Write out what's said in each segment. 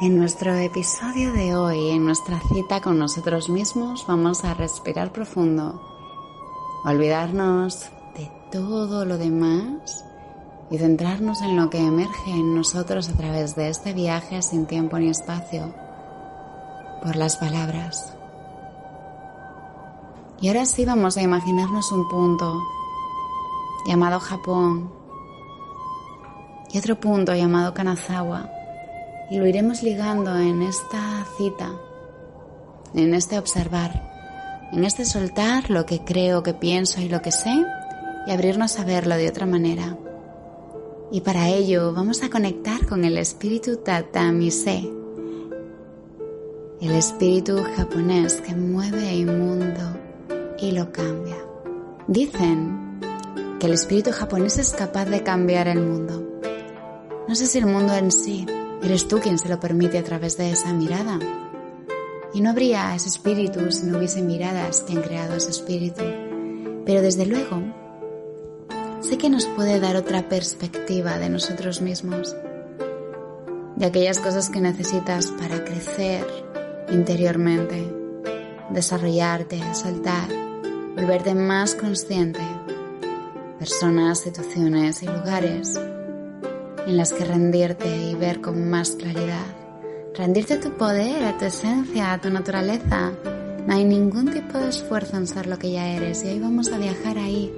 En nuestro episodio de hoy, en nuestra cita con nosotros mismos, vamos a respirar profundo, olvidarnos de todo lo demás y centrarnos en lo que emerge en nosotros a través de este viaje sin tiempo ni espacio, por las palabras. Y ahora sí vamos a imaginarnos un punto llamado Japón y otro punto llamado Kanazawa. Y lo iremos ligando en esta cita, en este observar, en este soltar lo que creo, que pienso y lo que sé y abrirnos a verlo de otra manera. Y para ello vamos a conectar con el espíritu Tatamisé, el espíritu japonés que mueve el mundo y lo cambia. Dicen que el espíritu japonés es capaz de cambiar el mundo. No sé si el mundo en sí. Eres tú quien se lo permite a través de esa mirada. Y no habría ese espíritu si no hubiese miradas que han creado ese espíritu. Pero desde luego, sé que nos puede dar otra perspectiva de nosotros mismos, de aquellas cosas que necesitas para crecer interiormente, desarrollarte, soltar, volverte más consciente. Personas, situaciones y lugares en las que rendirte y ver con más claridad. Rendirte a tu poder, a tu esencia, a tu naturaleza. No hay ningún tipo de esfuerzo en ser lo que ya eres y hoy vamos a viajar ahí.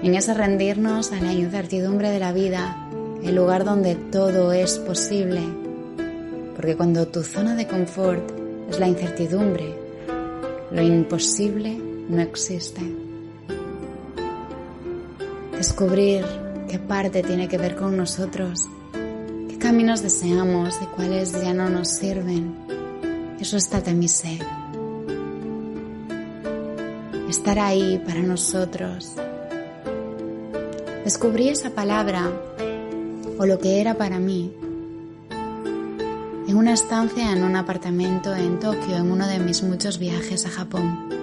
En ese rendirnos a la incertidumbre de la vida, el lugar donde todo es posible. Porque cuando tu zona de confort es la incertidumbre, lo imposible no existe. Descubrir qué parte tiene que ver con nosotros, qué caminos deseamos y cuáles ya no nos sirven. Eso es Tatamisé. Estar ahí para nosotros. Descubrí esa palabra, o lo que era para mí, en una estancia en un apartamento en Tokio, en uno de mis muchos viajes a Japón.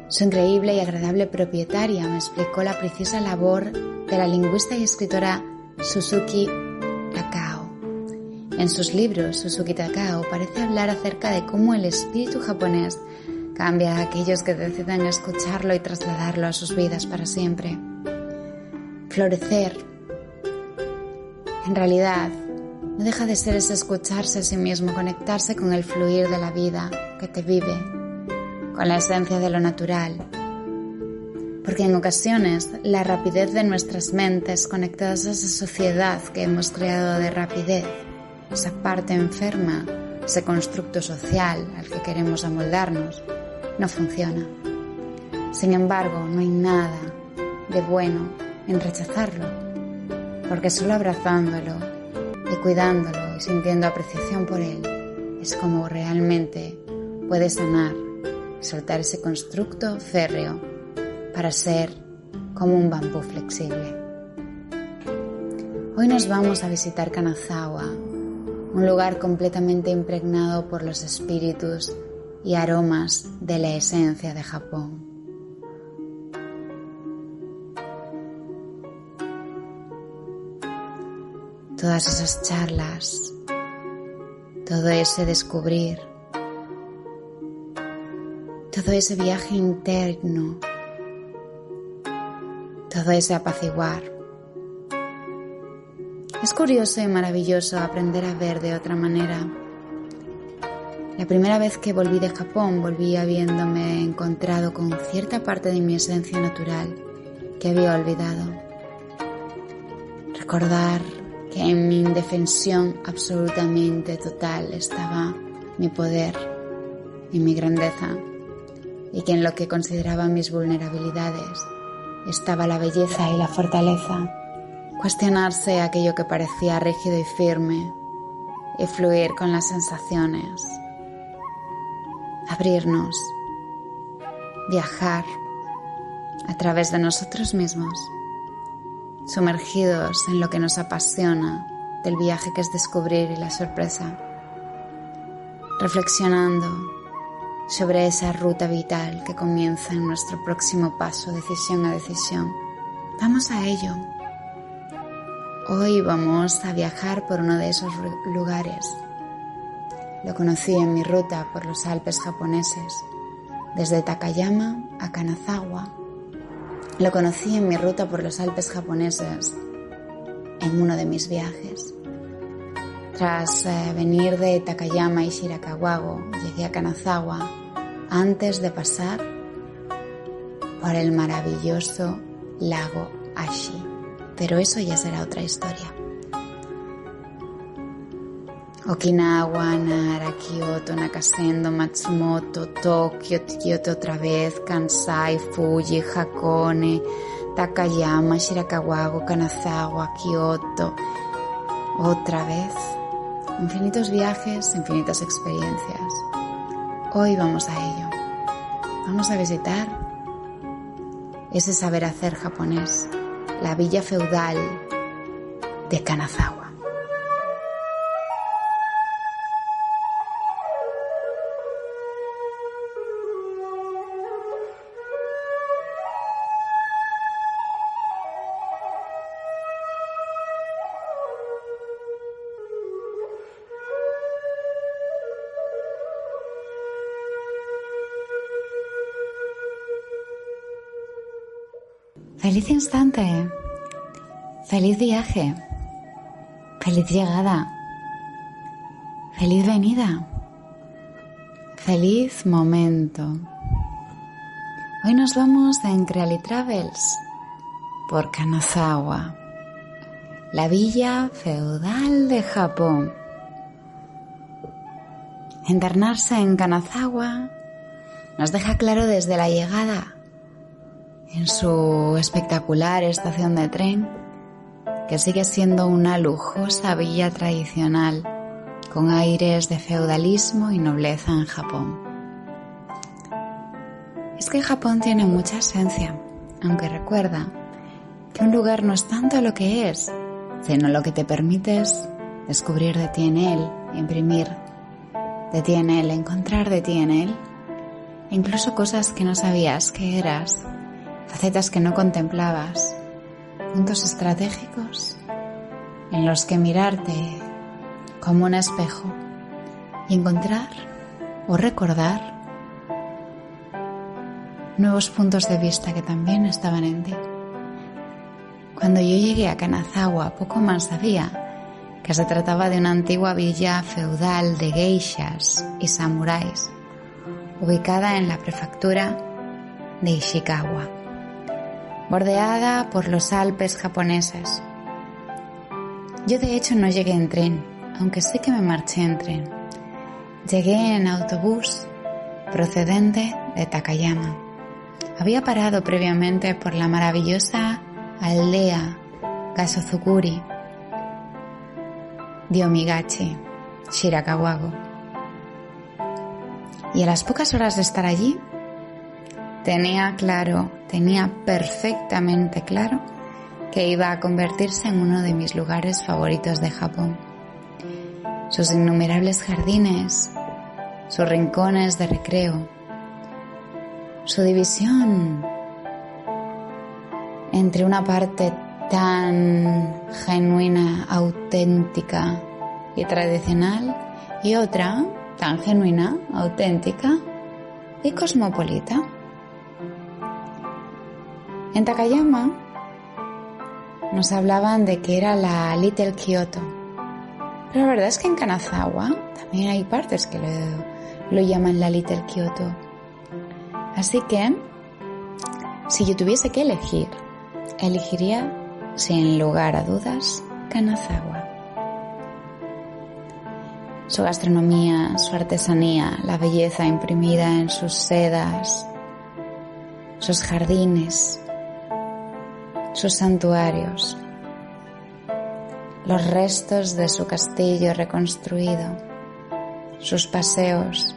Su increíble y agradable propietaria me explicó la precisa labor de la lingüista y escritora Suzuki Takao. En sus libros, Suzuki Takao parece hablar acerca de cómo el espíritu japonés cambia a aquellos que deciden escucharlo y trasladarlo a sus vidas para siempre. Florecer, en realidad, no deja de ser ese escucharse a sí mismo, conectarse con el fluir de la vida que te vive, con la esencia de lo natural, porque en ocasiones la rapidez de nuestras mentes conectadas a esa sociedad que hemos creado de rapidez, esa parte enferma, ese constructo social al que queremos amoldarnos, no funciona. Sin embargo, no hay nada de bueno en rechazarlo, porque solo abrazándolo y cuidándolo y sintiendo apreciación por él es como realmente puede sanar, soltar ese constructo férreo para ser como un bambú flexible. Hoy nos vamos a visitar Kanazawa, un lugar completamente impregnado por los espíritus y aromas de la esencia de Japón. Todas esas charlas, todo ese descubrir, todo ese viaje interno, todo ese apaciguar. Es curioso y maravilloso aprender a ver de otra manera. La primera vez que volví de Japón, volví habiéndome encontrado con cierta parte de mi esencia natural que había olvidado. Recordar que en mi indefensión absolutamente total estaba mi poder y mi grandeza, y que en lo que consideraba mis vulnerabilidades estaba la belleza y la fortaleza. Cuestionarse aquello que parecía rígido y firme y fluir con las sensaciones. Abrirnos, viajar a través de nosotros mismos, sumergidos en lo que nos apasiona del viaje que es descubrir y la sorpresa, reflexionando sobre esa ruta vital que comienza en nuestro próximo paso, decisión a decisión. Vamos a ello. Hoy vamos a viajar por uno de esos lugares. Lo conocí en mi ruta por los Alpes japoneses, desde Takayama a Kanazawa. Lo conocí en mi ruta por los Alpes japoneses en uno de mis viajes. Tras venir de Takayama y Shirakawago, llegué a Kanazawa antes de pasar por el maravilloso lago Ashi. Pero eso ya será otra historia. Okinawa, Nara, Kyoto, Nakasendo, Matsumoto, Tokio, Kyoto otra vez, Kansai, Fuji, Hakone, Takayama, Shirakawago, Kanazawa, Kyoto. Otra vez. Infinitos viajes, infinitas experiencias. Hoy vamos a ello. Vamos a visitar ese saber hacer japonés, la villa feudal de Kanazawa. Feliz instante, feliz viaje, feliz llegada, feliz venida, feliz momento. Hoy nos vamos en Creali Travels por Kanazawa, la villa feudal de Japón. Internarse en Kanazawa nos deja claro desde la llegada, en su espectacular estación de tren, que sigue siendo una lujosa villa tradicional con aires de feudalismo y nobleza en Japón. Es que Japón tiene mucha esencia, aunque recuerda que un lugar no es tanto lo que es, sino lo que te permites descubrir de ti en él, imprimir de ti en él, encontrar de ti en él, e incluso cosas que no sabías que eras, facetas que no contemplabas, puntos estratégicos en los que mirarte como un espejo y encontrar o recordar nuevos puntos de vista que también estaban en ti. Cuando yo llegué a Kanazawa, poco más sabía que se trataba de una antigua villa feudal de geishas y samuráis, ubicada en la prefectura de Ishikawa, bordeada por los Alpes japoneses. Yo de hecho no llegué en tren, aunque sí que me marché en tren. Llegué en autobús procedente de Takayama. Había parado previamente por la maravillosa aldea Gasozukuri de Omigachi, Shirakawago. Y a las pocas horas de estar allí, tenía perfectamente claro que iba a convertirse en uno de mis lugares favoritos de Japón. Sus innumerables jardines, sus rincones de recreo, su división entre una parte tan genuina, auténtica y tradicional y otra tan genuina, auténtica y cosmopolita. En Takayama nos hablaban de que era la Little Kyoto, pero la verdad es que en Kanazawa también hay partes que lo llaman la Little Kyoto. Así que, si yo tuviese que elegir, elegiría, sin lugar a dudas, Kanazawa. Su gastronomía, su artesanía, la belleza imprimida en sus sedas, sus jardines, sus santuarios, los restos de su castillo reconstruido, sus paseos,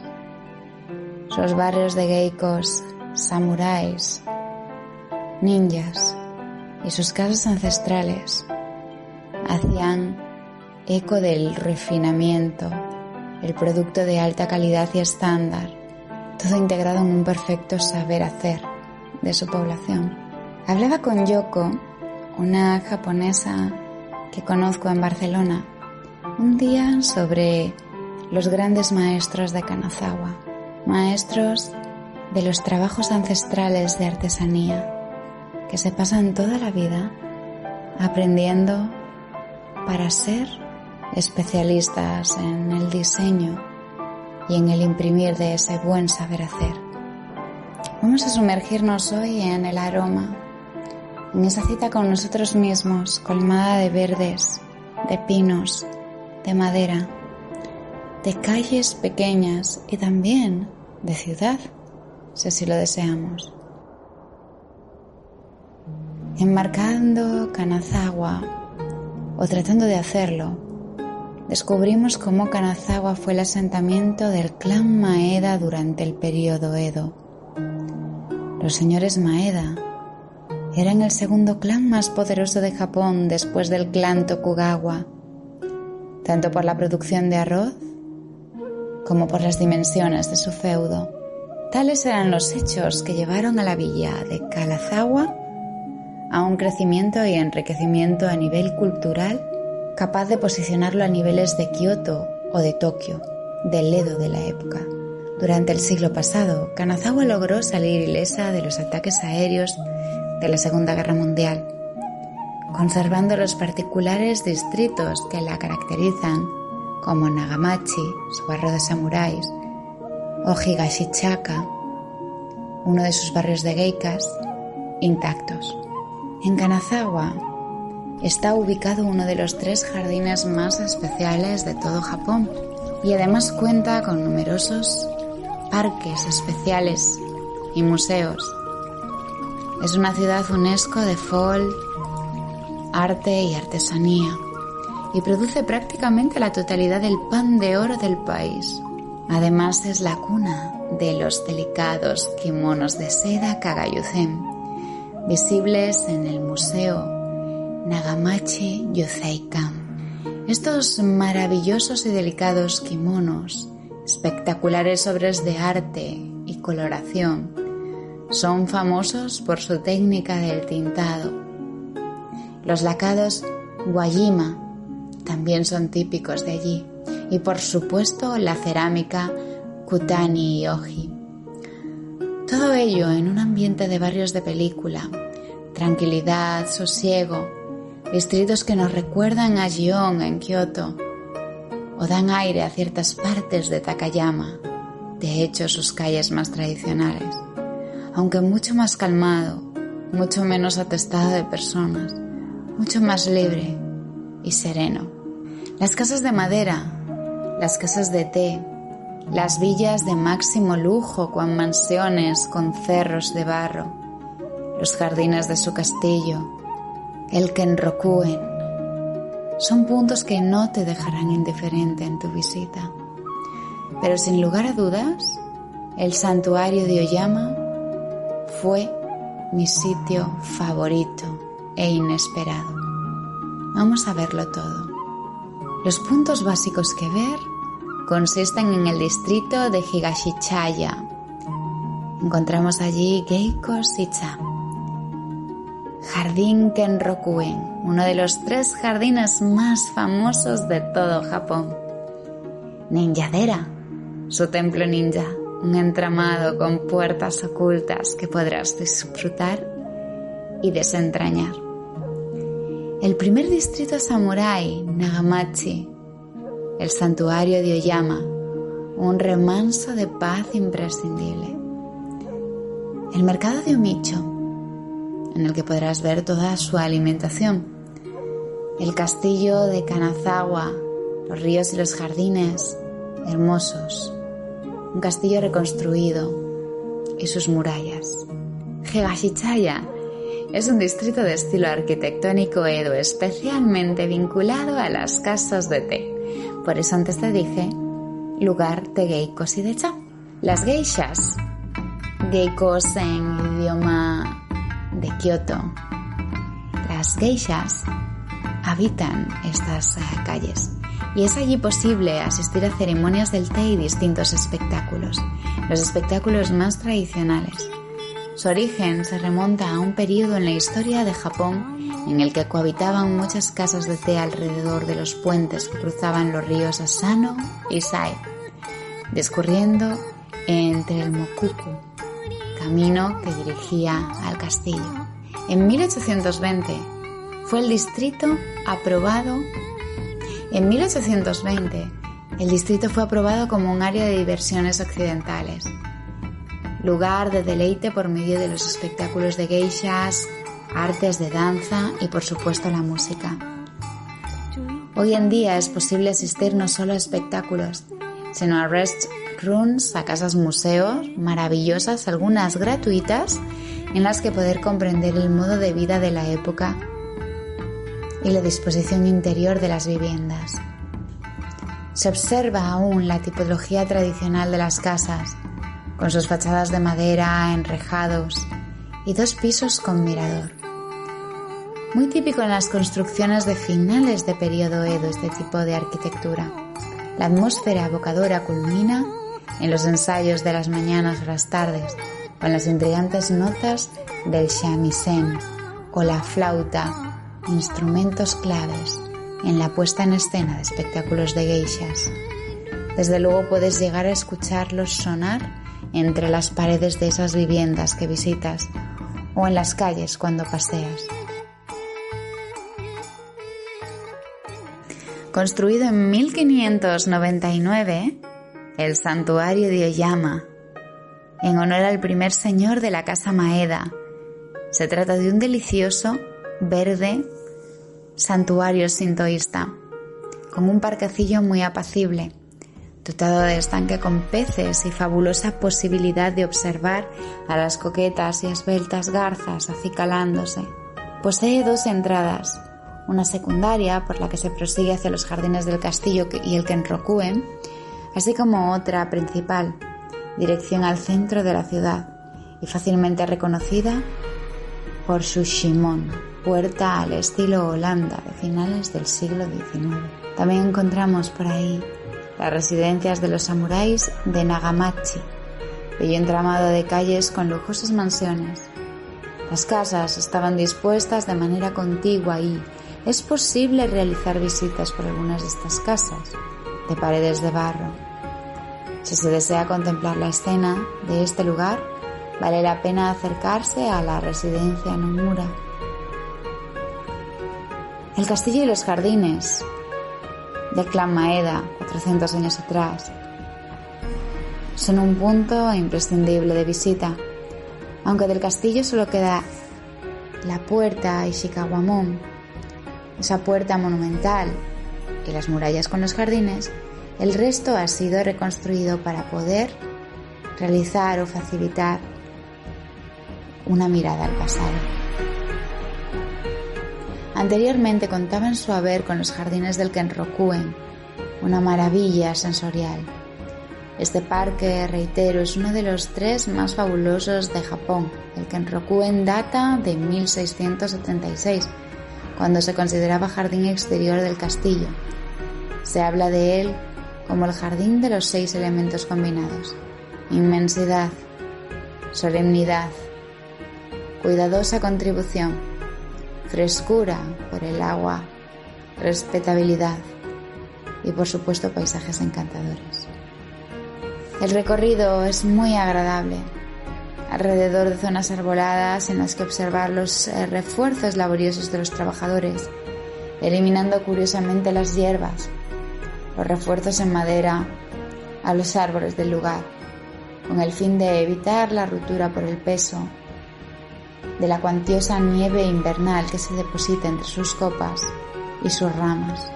sus barrios de geikos, samuráis, ninjas y sus casas ancestrales hacían eco del refinamiento, el producto de alta calidad y estándar, todo integrado en un perfecto saber hacer de su población. Hablaba con Yoko, una japonesa que conozco en Barcelona, un día sobre los grandes maestros de Kanazawa, maestros de los trabajos ancestrales de artesanía, que se pasan toda la vida aprendiendo para ser especialistas en el diseño y en el imprimir de ese buen saber hacer. Vamos a sumergirnos hoy en el aroma, en esa cita con nosotros mismos, colmada de verdes, de pinos, de madera, de calles pequeñas y también de ciudad, si así lo deseamos. Enmarcando Kanazawa, o tratando de hacerlo, descubrimos cómo Kanazawa fue el asentamiento del clan Maeda durante el período Edo. Los señores Maeda eran el segundo clan más poderoso de Japón después del clan Tokugawa, tanto por la producción de arroz como por las dimensiones de su feudo. Tales eran los hechos que llevaron a la villa de Kanazawa a un crecimiento y enriquecimiento a nivel cultural capaz de posicionarlo a niveles de Kioto o de Tokio, del Edo de la época. Durante el siglo pasado, Kanazawa logró salir ilesa de los ataques aéreos de la Segunda Guerra Mundial, conservando los particulares distritos que la caracterizan, como Nagamachi, su barrio de samuráis, o Higashichaka, uno de sus barrios de geikas, intactos. En Kanazawa está ubicado uno de los 3 jardines más especiales de todo Japón y además cuenta con numerosos parques especiales y museos. Es una ciudad UNESCO de folk, arte y artesanía y produce prácticamente la totalidad del pan de oro del país. Además es la cuna de los delicados kimonos de seda Kagayuzen, visibles en el Museo Nagamachi Yoseikan. Estos maravillosos y delicados kimonos, espectaculares obras de arte y coloración, son famosos por su técnica del tintado. Los lacados Wajima también son típicos de allí y por supuesto la cerámica Kutani y Oji. Todo ello en un ambiente de barrios de película, tranquilidad, sosiego, distritos que nos recuerdan a Gion en Kioto o dan aire a ciertas partes de Takayama, de hecho sus calles más tradicionales, aunque mucho más calmado, mucho menos atestado de personas, mucho más libre y sereno. Las casas de madera, las casas de té, las villas de máximo lujo con mansiones con cerros de barro, los jardines de su castillo, el Kenrokuen, son puntos que no te dejarán indiferente en tu visita. Pero sin lugar a dudas, el santuario de Oyama fue mi sitio favorito e inesperado. Vamos a verlo todo. Los puntos básicos que ver consisten en el distrito de Higashichaya. Encontramos allí Geikos y Cha. Jardín Kenrokuen, uno de los 3 jardines más famosos de todo Japón. Ninjadera, su templo ninja, un entramado con puertas ocultas que podrás disfrutar y desentrañar. El primer distrito samurái, Nagamachi, el santuario de Oyama, un remanso de paz imprescindible. El mercado de Omicho, en el que podrás ver toda su alimentación. El castillo de Kanazawa, los ríos y los jardines hermosos. Un castillo reconstruido y sus murallas. Higashichaya es un distrito de estilo arquitectónico Edo especialmente vinculado a las casas de té. Por eso antes te dije lugar de geikos y de cha. Las geishas, geikos en idioma de Kioto, las geishas habitan estas calles y es allí posible asistir a ceremonias del té y distintos espectáculos, los espectáculos más tradicionales. Su origen se remonta a un periodo en la historia de Japón en el que cohabitaban muchas casas de té alrededor de los puentes que cruzaban los ríos Asano y Sai, discurriendo entre el Mokuku, camino que dirigía al castillo. En 1820 fue el distrito aprobado. En 1820 el distrito fue aprobado como un área de diversiones occidentales, lugar de deleite por medio de los espectáculos de geishas, artes de danza y por supuesto la música. Hoy en día es posible asistir no solo a espectáculos, sino a rest rooms, a casas museos maravillosas, algunas gratuitas, en las que poder comprender el modo de vida de la época y la disposición interior de las viviendas. Se observa aún la tipología tradicional de las casas, con sus fachadas de madera, enrejados y 2 pisos con mirador. Muy típico en las construcciones de finales de periodo Edo este tipo de arquitectura. La atmósfera evocadora culmina en los ensayos de las mañanas o las tardes, con las intrigantes notas del shamisen o la flauta, instrumentos claves en la puesta en escena de espectáculos de geishas. Desde luego puedes llegar a escucharlos sonar entre las paredes de esas viviendas que visitas o en las calles cuando paseas. Construido en 1599, el santuario de Oyama, en honor al primer señor de la casa Maeda. Se trata de un delicioso, verde santuario sintoísta, con un parquecillo muy apacible, dotado de estanque con peces y fabulosa posibilidad de observar a las coquetas y esbeltas garzas acicalándose. Posee 2 entradas, una secundaria por la que se prosigue hacia los jardines del castillo y el Kenrokuen, así como otra principal, dirección al centro de la ciudad y fácilmente reconocida por su shimon, puerta al estilo Holanda de finales del siglo XIX. También encontramos por ahí las residencias de los samuráis de Nagamachi, bello entramado de calles con lujosas mansiones. Las casas estaban dispuestas de manera contigua y es posible realizar visitas por algunas de estas casas, de paredes de barro. Si se desea contemplar la escena de este lugar, vale la pena acercarse a la residencia Nomura. El castillo y los jardines del clan Maeda, 400 años atrás, son un punto imprescindible de visita. Aunque del castillo solo queda la puerta Ishikawamon, esa puerta monumental, y las murallas con los jardines, el resto ha sido reconstruido para poder realizar o facilitar una mirada al pasado. Anteriormente contaba en su haber con los jardines del Kenrokuen, una maravilla sensorial. Este parque, reitero, es uno de los 3 más fabulosos de Japón. El Kenrokuen data de 1676, cuando se consideraba jardín exterior del castillo. Se habla de él como el jardín de los 6 elementos combinados: inmensidad, solemnidad, cuidadosa contribución, frescura por el agua, respetabilidad y por supuesto paisajes encantadores. El recorrido es muy agradable, alrededor de zonas arboladas en las que observar los refuerzos laboriosos de los trabajadores, eliminando curiosamente las hierbas, los refuerzos en madera a los árboles del lugar, con el fin de evitar la ruptura por el peso de la cuantiosa nieve invernal que se deposita entre sus copas y sus ramas.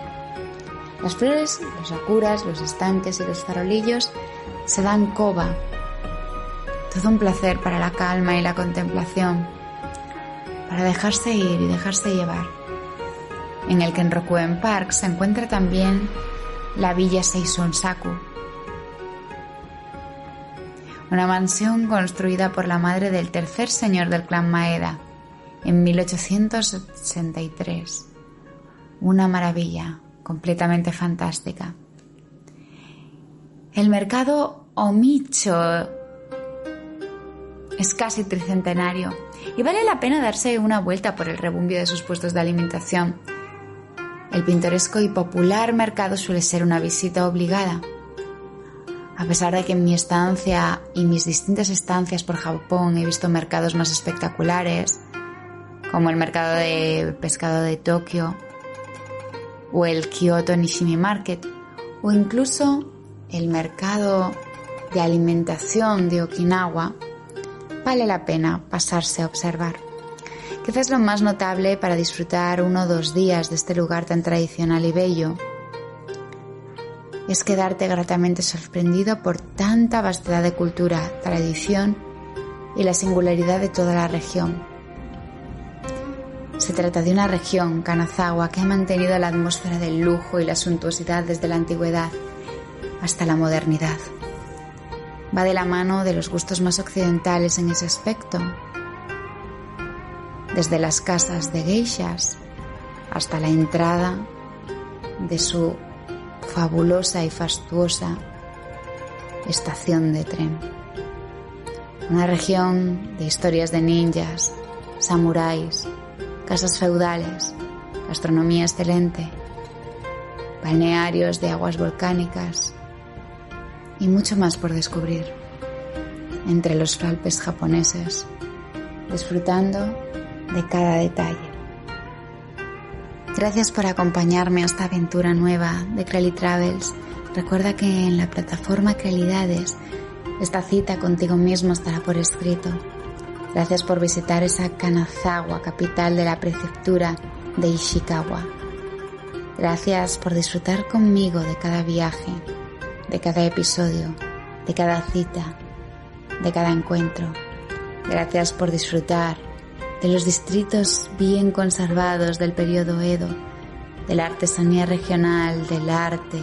Las flores, los sakuras, los estanques y los farolillos se dan coba. Todo un placer para la calma y la contemplación, para dejarse ir y dejarse llevar. En el Kenrokuen Park se encuentra también la Villa Seisonsaku, una mansión construida por la madre del tercer señor del clan Maeda en 1863. Una maravilla, completamente fantástica. El mercado Omicho es casi tricentenario y vale la pena darse una vuelta por el rebumbio de sus puestos de alimentación. El pintoresco y popular mercado suele ser una visita obligada. A pesar de que en mi estancia y mis distintas estancias por Japón he visto mercados más espectaculares, como el mercado de pescado de Tokio o el Kyoto Nishimi Market, o incluso el mercado de alimentación de Okinawa, vale la pena pasarse a observar. Quizás lo más notable para disfrutar 1 o 2 días de este lugar tan tradicional y bello es quedarte gratamente sorprendido por tanta vastedad de cultura, tradición y la singularidad de toda la región. Se trata de una región, Kanazawa, que ha mantenido la atmósfera del lujo y la suntuosidad desde la antigüedad hasta la modernidad. Va de la mano de los gustos más occidentales en ese aspecto, desde las casas de geishas hasta la entrada de su fabulosa y fastuosa estación de tren. Una región de historias de ninjas, samuráis, casas feudales, gastronomía excelente, balnearios de aguas volcánicas y mucho más por descubrir entre los Alpes japoneses, disfrutando de cada detalle. Gracias por acompañarme a esta aventura nueva de Crowley Travels. Recuerda que en la plataforma Crealidades esta cita contigo mismo estará por escrito. Gracias por visitar esa Kanazawa, capital de la prefectura de Ishikawa. Gracias por disfrutar conmigo de cada viaje, de cada episodio, de cada cita, de cada encuentro. Gracias por disfrutar de los distritos bien conservados del periodo Edo, de la artesanía regional, del arte,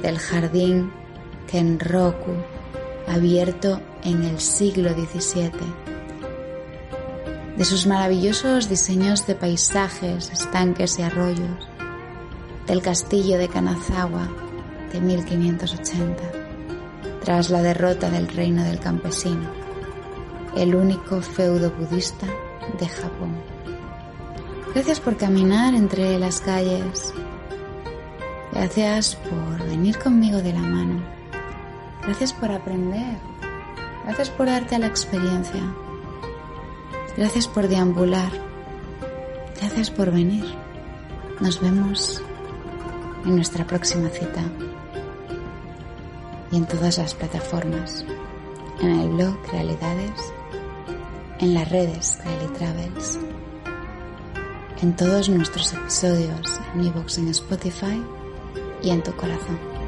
del jardín Kenroku, abierto en el siglo XVII, de sus maravillosos diseños de paisajes, estanques y arroyos, del castillo de Kanazawa de 1580, tras la derrota del reino del campesino, el único feudo budista de Japón. Gracias por caminar entre las calles. Gracias por venir conmigo de la mano. Gracias por aprender. Gracias por darte a la experiencia. Gracias por deambular. Gracias por venir. Nos vemos en nuestra próxima cita y en todas las plataformas, en el blog Crealidades, en las redes Crowley Travels, en todos nuestros episodios en iVoox, en Spotify y en tu corazón.